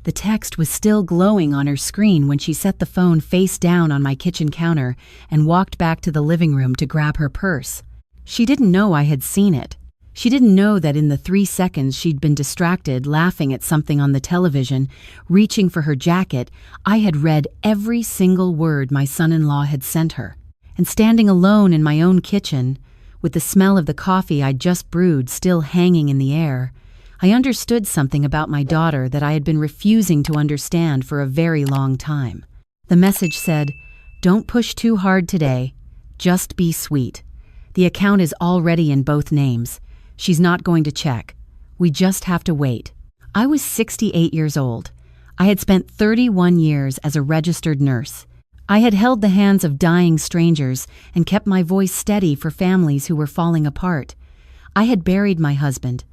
The text was still glowing on her screen when she set the phone face down on my kitchen counter and walked back to the living room to grab her purse. She didn't know I had seen it. She didn't know that in the 3 seconds she'd been distracted, laughing at something on the television, reaching for her jacket, I had read every single word my son-in-law had sent her. And standing alone in my own kitchen, with the smell of the coffee I'd just brewed still hanging in the air, I understood something about my daughter that I had been refusing to understand for a very long time. The message said, "Don't push too hard today. Just be sweet. The account is already in both names. She's not going to check. We just have to wait." I was 68 years old. I had spent 31 years as a registered nurse. I had held the hands of dying strangers and kept my voice steady for families who were falling apart. I had buried my husband.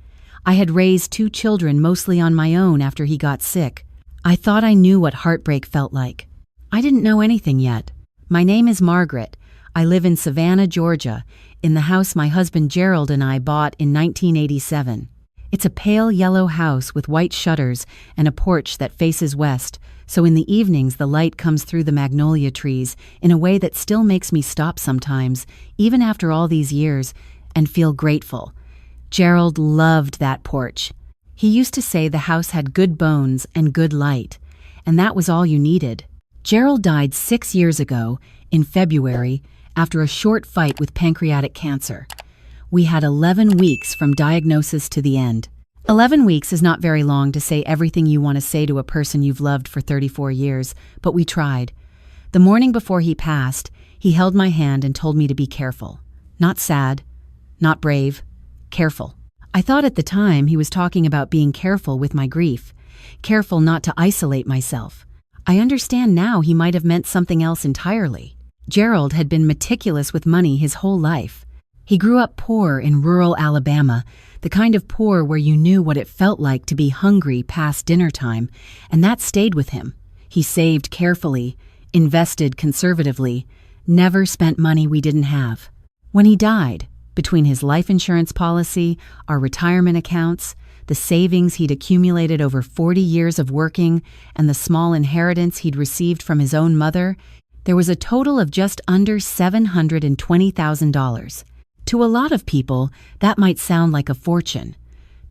I had raised 2 children mostly on my own after he got sick. I thought I knew what heartbreak felt like. I didn't know anything yet. My name is Margaret. I live in Savannah, Georgia, in the house my husband Gerald and I bought in 1987. It's a pale yellow house with white shutters and a porch that faces west, so in the evenings the light comes through the magnolia trees in a way that still makes me stop sometimes, even after all these years, and feel grateful. Gerald loved that porch. He used to say the house had good bones and good light, and that was all you needed. Gerald died 6 years ago, in February, after a short fight with pancreatic cancer. We had 11 weeks from diagnosis to the end. 11 weeks is not very long to say everything you want to say to a person you've loved for 34 years, but we tried. The morning before he passed, he held my hand and told me to be careful. Not sad, not brave, careful. I thought at the time he was talking about being careful with my grief, careful not to isolate myself. I understand now he might have meant something else entirely. Gerald had been meticulous with money his whole life. He grew up poor in rural Alabama, the kind of poor where you knew what it felt like to be hungry past dinner time, and that stayed with him. He saved carefully, invested conservatively, never spent money we didn't have. When he died, between his life insurance policy, our retirement accounts, the savings he'd accumulated over 40 years of working, and the small inheritance he'd received from his own mother, there was a total of just under $720,000. To a lot of people, that might sound like a fortune.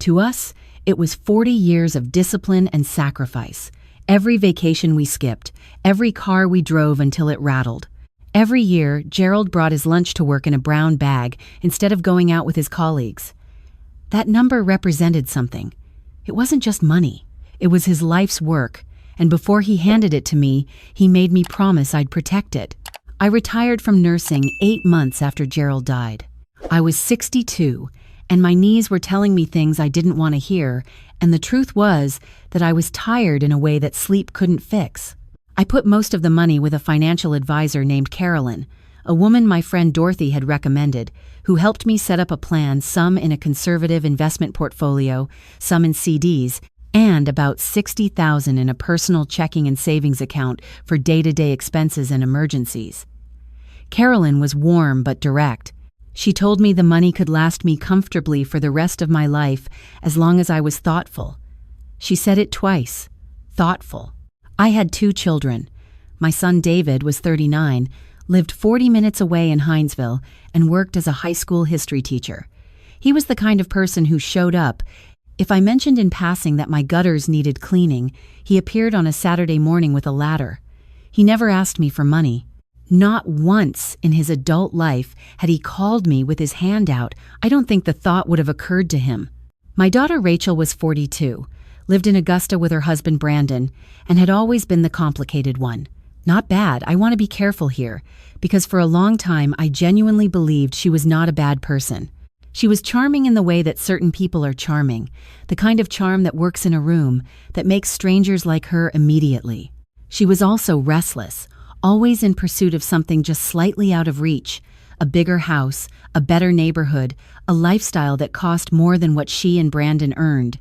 To us, it was 40 years of discipline and sacrifice. Every vacation we skipped, every car we drove until it rattled. Every year, Gerald brought his lunch to work in a brown bag instead of going out with his colleagues. That number represented something. It wasn't just money. It was his life's work, and before he handed it to me, he made me promise I'd protect it. I retired from nursing 8 months after Gerald died. I was 62, and my knees were telling me things I didn't want to hear, and the truth was that I was tired in a way that sleep couldn't fix. I put most of the money with a financial advisor named Carolyn, a woman my friend Dorothy had recommended, who helped me set up a plan, some in a conservative investment portfolio, some in CDs, and about $60,000 in a personal checking and savings account for day-to-day expenses and emergencies. Carolyn was warm but direct. She told me the money could last me comfortably for the rest of my life as long as I was thoughtful. She said it twice. Thoughtful. I had 2 children. My son David was 39, lived 40 minutes away in Hinesville, and worked as a high school history teacher. He was the kind of person who showed up. If I mentioned in passing that my gutters needed cleaning, he appeared on a Saturday morning with a ladder. He never asked me for money. Not once in his adult life had he called me with his hand out. I don't think the thought would have occurred to him. My daughter Rachel was 42, lived in Augusta with her husband Brandon, and had always been the complicated one. Not bad, I want to be careful here, because for a long time I genuinely believed she was not a bad person. She was charming in the way that certain people are charming, the kind of charm that works in a room, that makes strangers like her immediately. She was also restless, always in pursuit of something just slightly out of reach, a bigger house, a better neighborhood, a lifestyle that cost more than what she and Brandon earned.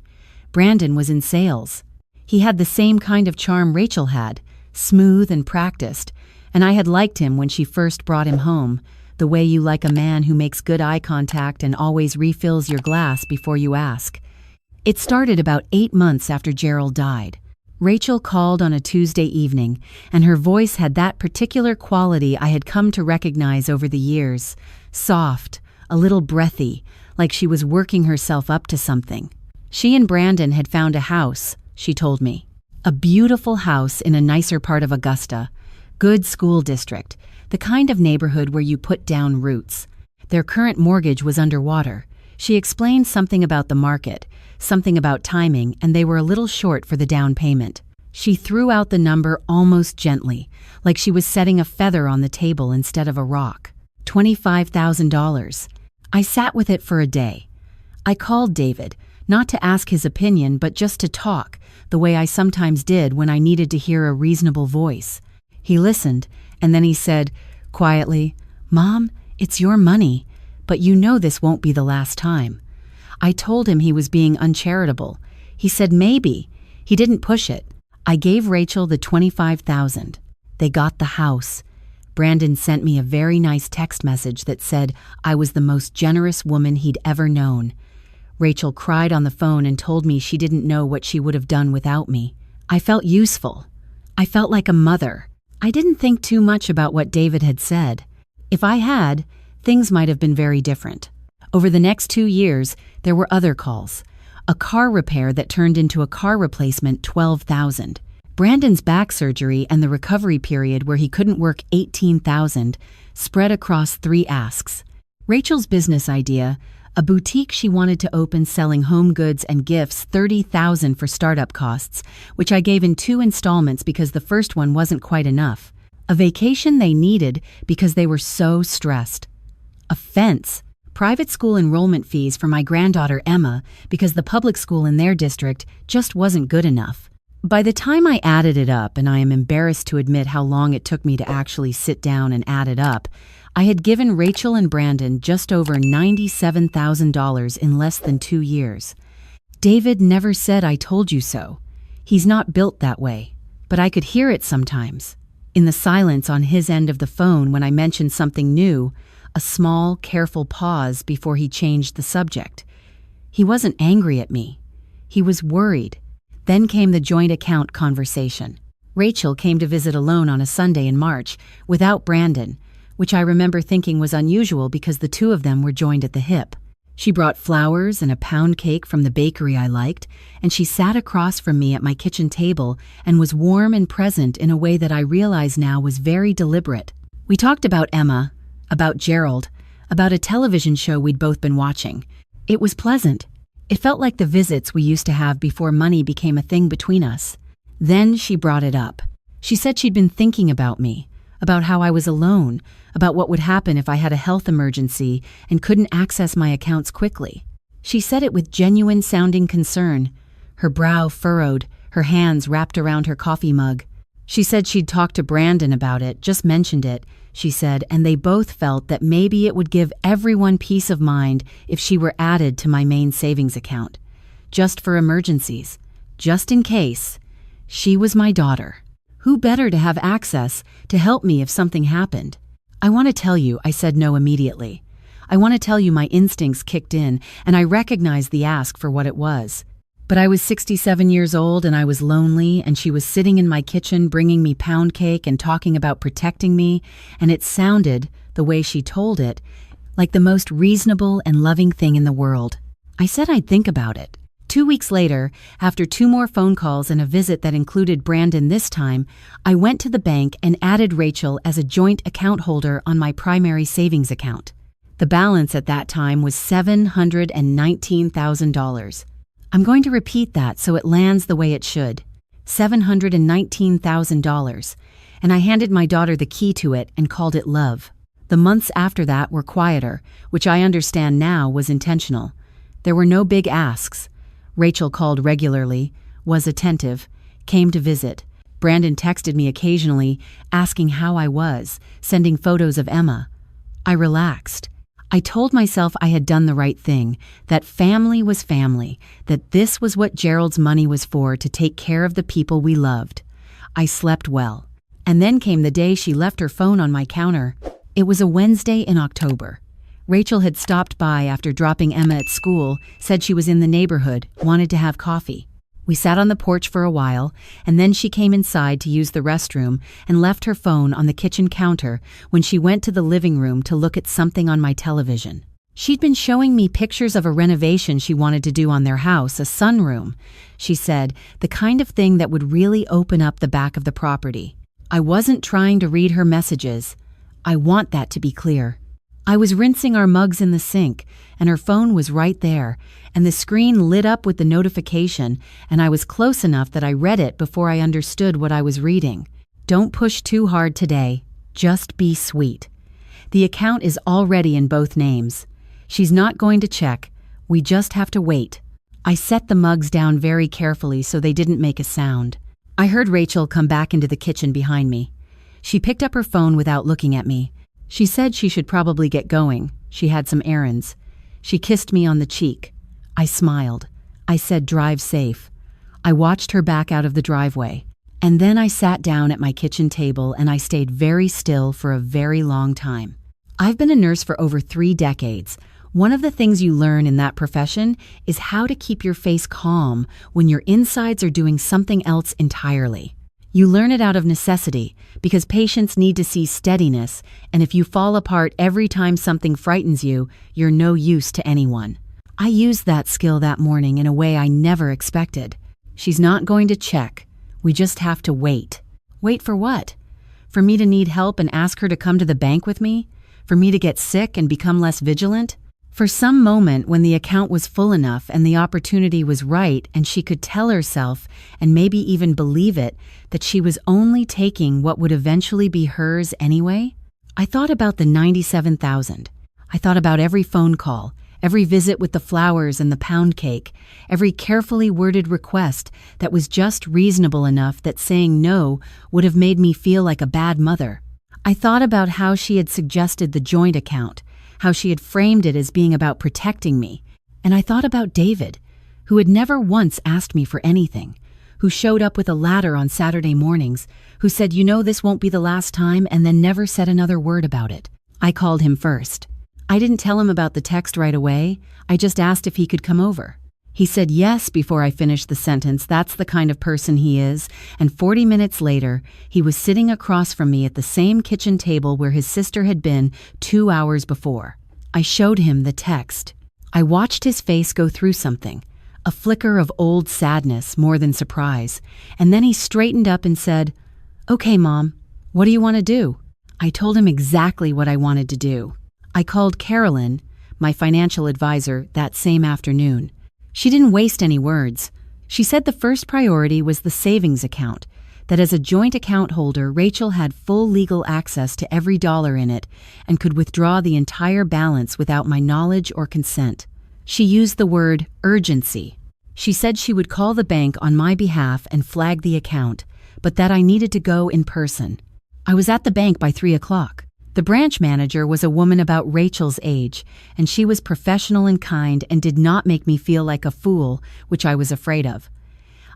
Brandon was in sales. He had the same kind of charm Rachel had, smooth and practiced, and I had liked him when she first brought him home, the way you like a man who makes good eye contact and always refills your glass before you ask. It started about 8 months after Gerald died. Rachel called on a Tuesday evening, and her voice had that particular quality I had come to recognize over the years. Soft, a little breathy, like she was working herself up to something. She and Brandon had found a house, she told me. A beautiful house in a nicer part of Augusta. Good school district, the kind of neighborhood where you put down roots. Their current mortgage was underwater. She explained something about the market, something about timing, and they were a little short for the down payment. She threw out the number almost gently, like she was setting a feather on the table instead of a rock. $25,000. I sat with it for a day. I called David, not to ask his opinion, but just to talk, the way I sometimes did when I needed to hear a reasonable voice. He listened, and then he said, quietly, "Mom, it's your money, but you know this won't be the last time." I told him he was being uncharitable. He said maybe. He didn't push it. I gave Rachel the $25,000. They got the house. Brandon sent me a very nice text message that said I was the most generous woman he'd ever known. Rachel cried on the phone and told me she didn't know what she would have done without me. I felt useful. I felt like a mother. I didn't think too much about what David had said. If I had, things might have been very different. Over the next 2 years, there were other calls. A car repair that turned into a car replacement, $12,000. Brandon's back surgery and the recovery period where he couldn't work, $18,000, spread across 3 asks. Rachel's business idea, a boutique she wanted to open selling home goods and gifts, $30,000 for startup costs, which I gave in 2 installments because the first one wasn't quite enough. A vacation they needed because they were so stressed. A fence. Private school enrollment fees for my granddaughter Emma because the public school in their district just wasn't good enough. By the time I added it up, and I am embarrassed to admit how long it took me to actually sit down and add it up, I had given Rachel and Brandon just over $97,000 in less than 2 years. David never said I told you so. He's not built that way, but I could hear it sometimes. In the silence on his end of the phone when I mentioned something new, a small, careful pause before he changed the subject. He wasn't angry at me. He was worried. Then came the joint account conversation. Rachel came to visit alone on a Sunday in March, without Brandon, which I remember thinking was unusual because the 2 of them were joined at the hip. She brought flowers and a pound cake from the bakery I liked, and she sat across from me at my kitchen table and was warm and present in a way that I realize now was very deliberate. We talked about Emma, about Gerald, about a television show we'd both been watching. It was pleasant. It felt like the visits we used to have before money became a thing between us. Then she brought it up. She said she'd been thinking about me, about how I was alone, about what would happen if I had a health emergency and couldn't access my accounts quickly. She said it with genuine-sounding concern, her brow furrowed, her hands wrapped around her coffee mug. She said she'd talked to Brandon about it, just mentioned it, she said, and they both felt that maybe it would give everyone peace of mind if she were added to my main savings account. Just for emergencies. Just in case. She was my daughter. Who better to have access to help me if something happened? I want to tell you, I said no immediately. I want to tell you my instincts kicked in, and I recognized the ask for what it was. But I was 67 years old and I was lonely, and she was sitting in my kitchen bringing me pound cake and talking about protecting me, and it sounded, the way she told it, like the most reasonable and loving thing in the world. I said I'd think about it. 2 weeks later, after 2 more phone calls and a visit that included Brandon this time, I went to the bank and added Rachel as a joint account holder on my primary savings account. The balance at that time was $719,000. I'm going to repeat that so it lands the way it should. $719,000. And I handed my daughter the key to it and called it love. The months after that were quieter, which I understand now was intentional. There were no big asks. Rachel called regularly, was attentive, came to visit. Brandon texted me occasionally, asking how I was, sending photos of Emma. I relaxed. I told myself I had done the right thing, that family was family, that this was what Gerald's money was for, to take care of the people we loved. I slept well. And then came the day she left her phone on my counter. It was a Wednesday in October. Rachel had stopped by after dropping Emma at school, said she was in the neighborhood, wanted to have coffee. We sat on the porch for a while, and then she came inside to use the restroom and left her phone on the kitchen counter when she went to the living room to look at something on my television. She'd been showing me pictures of a renovation she wanted to do on their house, a sunroom. She said, the kind of thing that would really open up the back of the property. I wasn't trying to read her messages. I want that to be clear. I was rinsing our mugs in the sink, and her phone was right there, and the screen lit up with the notification, and I was close enough that I read it before I understood what I was reading. Don't push too hard today. Just be sweet. The account is already in both names. She's not going to check. We just have to wait. I set the mugs down very carefully so they didn't make a sound. I heard Rachel come back into the kitchen behind me. She picked up her phone without looking at me. She said she should probably get going. She had some errands. She kissed me on the cheek. I smiled. I said, drive safe. I watched her back out of the driveway. And then I sat down at my kitchen table and I stayed very still for a very long time. I've been a nurse for over 3 decades. One of the things you learn in that profession is how to keep your face calm when your insides are doing something else entirely. You learn it out of necessity because patients need to see steadiness, and if you fall apart every time something frightens you, you're no use to anyone. I used that skill that morning in a way I never expected. She's not going to check. We just have to wait. Wait for what? For me to need help and ask her to come to the bank with me? For me to get sick and become less vigilant? For some moment when the account was full enough and the opportunity was right and she could tell herself, and maybe even believe it, that she was only taking what would eventually be hers anyway? I thought about the $97,000. I thought about every phone call, every visit with the flowers and the pound cake, every carefully worded request that was just reasonable enough that saying no would have made me feel like a bad mother. I thought about how she had suggested the joint account, how she had framed it as being about protecting me. And I thought about David, who had never once asked me for anything, who showed up with a ladder on Saturday mornings, who said, you know, this won't be the last time, and then never said another word about it. I called him first. I didn't tell him about the text right away. I just asked if he could come over. He said yes before I finished the sentence. That's the kind of person he is. And 40 minutes later, he was sitting across from me at the same kitchen table where his sister had been 2 hours before. I showed him the text. I watched his face go through something, a flicker of old sadness more than surprise. And then he straightened up and said, "Okay, Mom, what do you want to do?" I told him exactly what I wanted to do. I called Carolyn, my financial advisor, that same afternoon. She didn't waste any words. She said the first priority was the savings account, that as a joint account holder, Rachel had full legal access to every dollar in it and could withdraw the entire balance without my knowledge or consent. She used the word urgency. She said she would call the bank on my behalf and flag the account, but that I needed to go in person. I was at the bank by 3 o'clock. The branch manager was a woman about Rachel's age, and she was professional and kind and did not make me feel like a fool, which I was afraid of.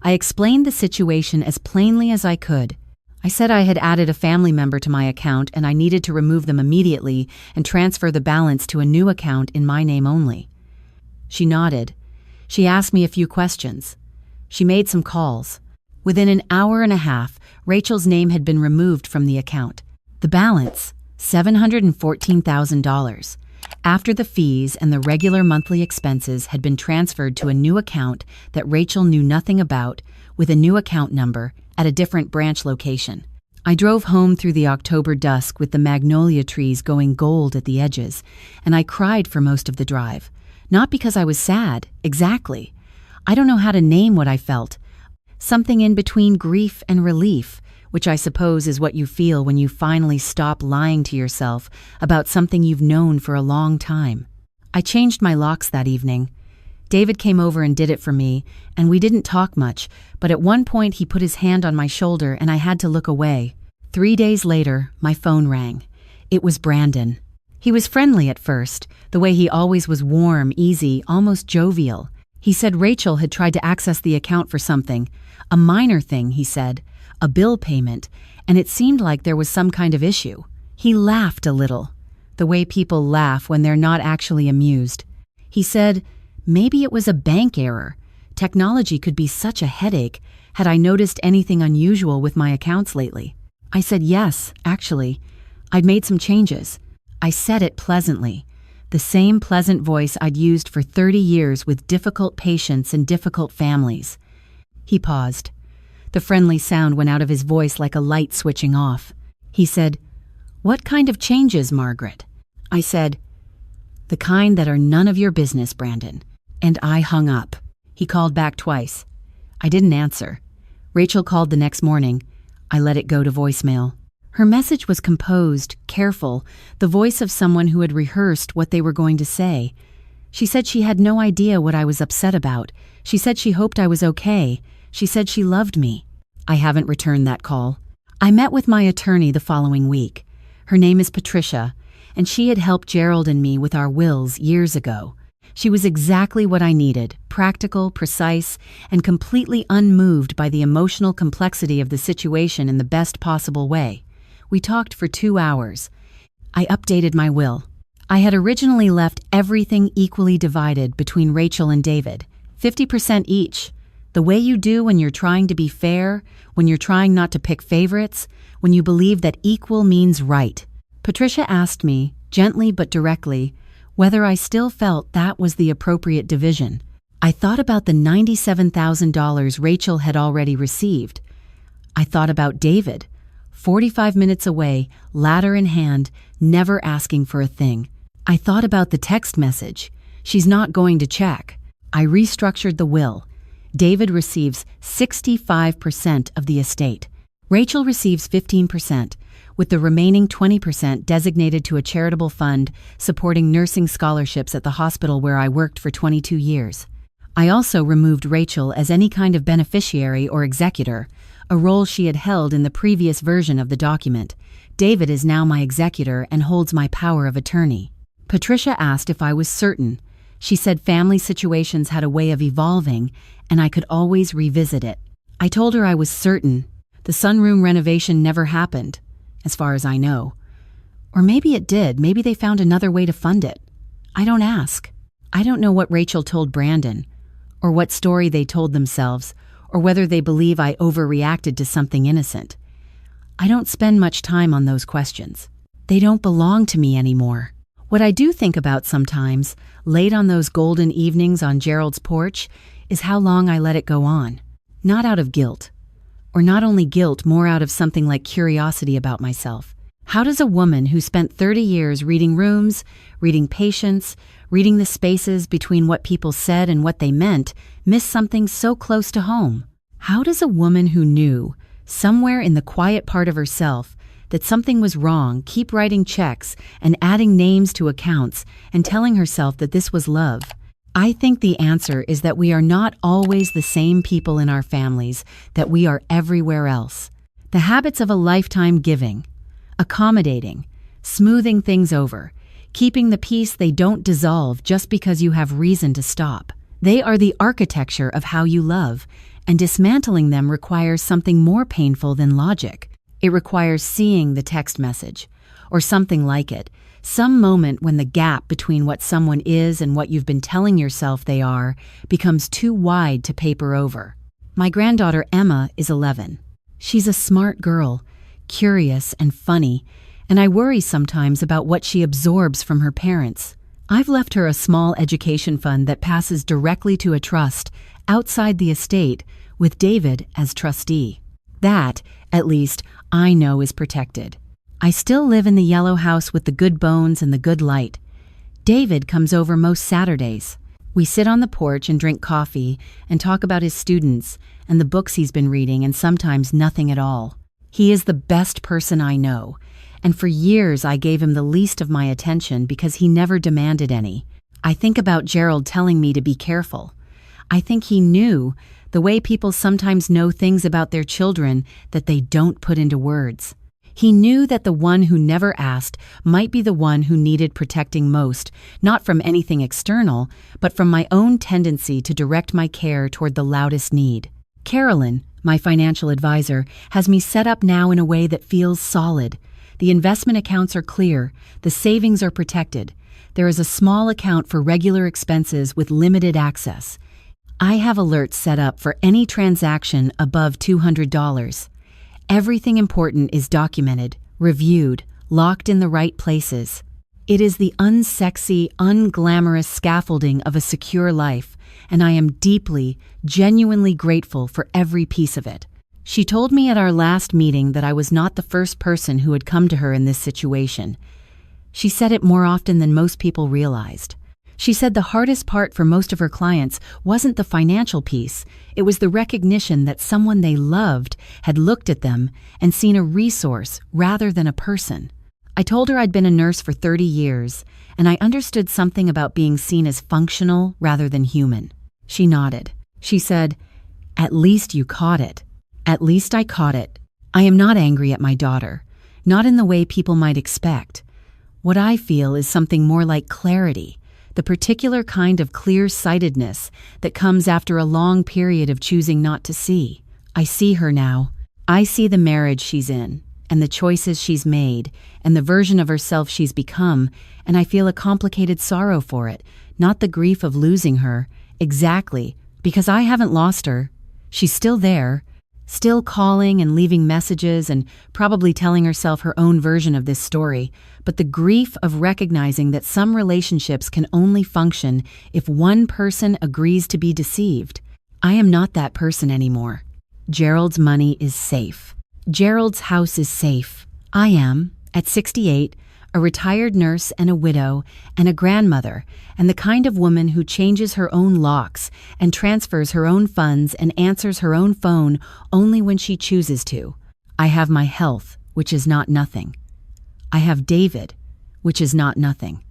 I explained the situation as plainly as I could. I said I had added a family member to my account and I needed to remove them immediately and transfer the balance to a new account in my name only. She nodded. She asked me a few questions. She made some calls. Within an hour and a half, Rachel's name had been removed from the account. The balance, $714,000, after the fees and the regular monthly expenses, had been transferred to a new account that Rachel knew nothing about, with a new account number, at a different branch location. I drove home through the October dusk with the magnolia trees going gold at the edges, and I cried for most of the drive. Not because I was sad, exactly. I don't know how to name what I felt. Something in between grief and relief, which I suppose is what you feel when you finally stop lying to yourself about something you've known for a long time. I changed my locks that evening. David came over and did it for me, and we didn't talk much, but at one point he put his hand on my shoulder and I had to look away. 3 days later, my phone rang. It was Brandon. He was friendly at first, the way he always was, warm, easy, almost jovial. He said Rachel had tried to access the account for something, a minor thing, he said, a bill payment, and it seemed like there was some kind of issue. He laughed a little, the way people laugh when they're not actually amused. He said, maybe it was a bank error. Technology could be such a headache. Had I noticed anything unusual with my accounts lately? I said yes, actually. I'd made some changes. I said it pleasantly. The same pleasant voice I'd used for 30 years with difficult patients and difficult families. He paused. The friendly sound went out of his voice like a light switching off. He said, "What kind of changes, Margaret?" I said, "The kind that are none of your business, Brandon." And I hung up. He called back twice. I didn't answer. Rachel called the next morning. I let it go to voicemail. Her message was composed, careful, the voice of someone who had rehearsed what they were going to say. She said she had no idea what I was upset about. She said she hoped I was okay. She said she loved me. I haven't returned that call. I met with my attorney the following week. Her name is Patricia, and she had helped Gerald and me with our wills years ago. She was exactly what I needed, practical, precise, and completely unmoved by the emotional complexity of the situation in the best possible way. We talked for 2 hours. I updated my will. I had originally left everything equally divided between Rachel and David, 50% each. The way you do when you're trying to be fair, when you're trying not to pick favorites, when you believe that equal means right. Patricia asked me, gently but directly, whether I still felt that was the appropriate division. I thought about the $97,000 Rachel had already received. I thought about David, 45 minutes away, ladder in hand, never asking for a thing. I thought about the text message. She's not going to check. I restructured the will. David receives 65% of the estate. Rachel receives 15%, with the remaining 20% designated to a charitable fund supporting nursing scholarships at the hospital where I worked for 22 years. I also removed Rachel as any kind of beneficiary or executor, a role she had held in the previous version of the document. David is now my executor and holds my power of attorney. Patricia asked if I was certain. She said family situations had a way of evolving, and I could always revisit it. I told her I was certain. The sunroom renovation never happened, as far as I know. Or maybe it did. Maybe they found another way to fund it. I don't ask. I don't know what Rachel told Brandon, or what story they told themselves, or whether they believe I overreacted to something innocent. I don't spend much time on those questions. They don't belong to me anymore. What I do think about sometimes, late on those golden evenings on Gerald's porch, is how long I let it go on. Not out of guilt. Or not only guilt, more out of something like curiosity about myself. How does a woman who spent 30 years reading rooms, reading patients, reading the spaces between what people said and what they meant, miss something so close to home? How does a woman who knew, somewhere in the quiet part of herself, that something was wrong, keep writing checks and adding names to accounts and telling herself that this was love? I think the answer is that we are not always the same people in our families that we are everywhere else. The habits of a lifetime giving, accommodating, smoothing things over, keeping the peace they don't dissolve just because you have reason to stop. They are the architecture of how you love, and dismantling them requires something more painful than logic. It requires seeing the text message, or something like it, some moment when the gap between what someone is and what you've been telling yourself they are becomes too wide to paper over. My granddaughter Emma is 11. She's a smart girl, curious and funny, and I worry sometimes about what she absorbs from her parents. I've left her a small education fund that passes directly to a trust outside the estate with David as trustee. That, at least, I know is protected. I still live in the yellow house with the good bones and the good light. David comes over most Saturdays. We sit on the porch and drink coffee and talk about his students and the books he's been reading, and sometimes nothing at all. He is the best person I know, and for years I gave him the least of my attention because he never demanded any. I think about Gerald telling me to be careful. I think he knew, the way people sometimes know things about their children that they don't put into words. He knew that the one who never asked might be the one who needed protecting most, not from anything external, but from my own tendency to direct my care toward the loudest need. Carolyn, my financial advisor, has me set up now in a way that feels solid. The investment accounts are clear, the savings are protected. There is a small account for regular expenses with limited access. I have alerts set up for any transaction above $200. Everything important is documented, reviewed, locked in the right places. It is the unsexy, unglamorous scaffolding of a secure life, and I am deeply, genuinely grateful for every piece of it. She told me at our last meeting that I was not the first person who had come to her in this situation. She said it more often than most people realized. She said the hardest part for most of her clients wasn't the financial piece, it was the recognition that someone they loved had looked at them and seen a resource rather than a person. I told her I'd been a nurse for 30 years, and I understood something about being seen as functional rather than human. She nodded. She said, "At least you caught it." At least I caught it. I am not angry at my daughter, not in the way people might expect. What I feel is something more like clarity, the particular kind of clear-sightedness that comes after a long period of choosing not to see. I see her now. I see the marriage she's in, and the choices she's made, and the version of herself she's become, and I feel a complicated sorrow for it, not the grief of losing her. Exactly, because I haven't lost her. She's still there, still calling and leaving messages and probably telling herself her own version of this story, but the grief of recognizing that some relationships can only function if one person agrees to be deceived. I am not that person anymore. Gerald's money is safe. Gerald's house is safe. I am, at 68, a retired nurse and a widow and a grandmother, and the kind of woman who changes her own locks and transfers her own funds and answers her own phone only when she chooses to. I have my health, which is not nothing. I have David, which is not nothing.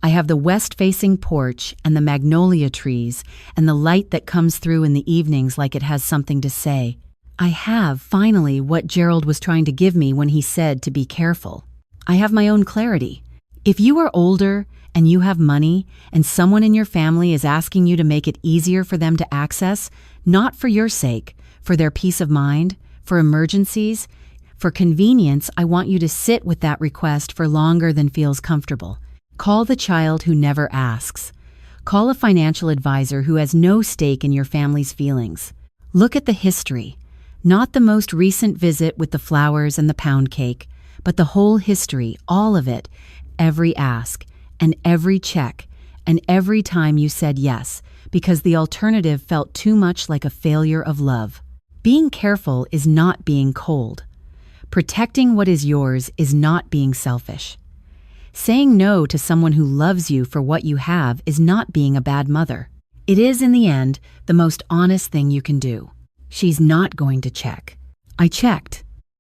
I have the west-facing porch and the magnolia trees and the light that comes through in the evenings like it has something to say. I have, finally, what Gerald was trying to give me when he said to be careful. I have my own clarity. If you are older and you have money and someone in your family is asking you to make it easier for them to access, not for your sake, for their peace of mind, for emergencies, for convenience, I want you to sit with that request for longer than feels comfortable. Call the child who never asks. Call a financial advisor who has no stake in your family's feelings. Look at the history, not the most recent visit with the flowers and the pound cake, but the whole history, all of it, every ask, and every check, and every time you said yes, because the alternative felt too much like a failure of love. Being careful is not being cold. Protecting what is yours is not being selfish. Saying no to someone who loves you for what you have is not being a bad mother. It is, in the end, the most honest thing you can do. She's not going to check. I checked.